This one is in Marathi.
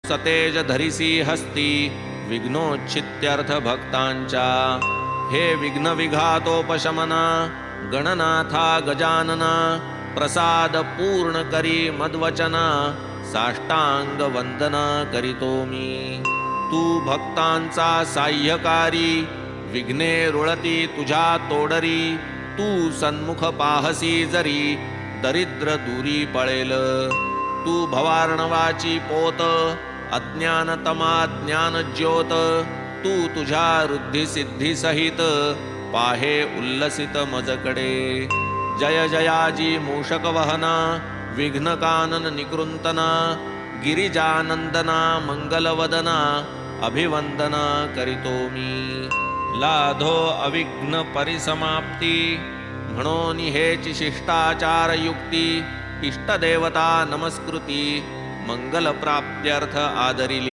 सतेज धरिसी हस्ती विघ्नोच्छित्यर्थ भक्तांच्या. हे विघ्न विघातोपशमना गणनाथा गजानना. प्रसाद पूर्ण करी मद्वचना साष्टांग वंदना करीतो मी. तू भक्तांचा साह्यकारी विघ्ने रुळती तुझ्या तोडरी. तू सन्मुख पाहसी जरी दरिद्र दूरी पळेल. तू भवार्णवाची पोत अज्ञानतमा ज्ञान ज्योत. तू तुझ्या रुद्धी सिद्धी सहित पाहे उल्लसित मजकडे. जय जयाजी मूषक वहना विघ्न कानन निकृंतना. गिरिजानंदना मंगलवदना अभिवंदना करीतो मी. लाधो अविघ्न परिसमाप्ती म्हणून हेची शिष्टाचार युक्ती. इष्टदेवता नमस्कृती मंगल प्राप्त्यर्थ आदरिली.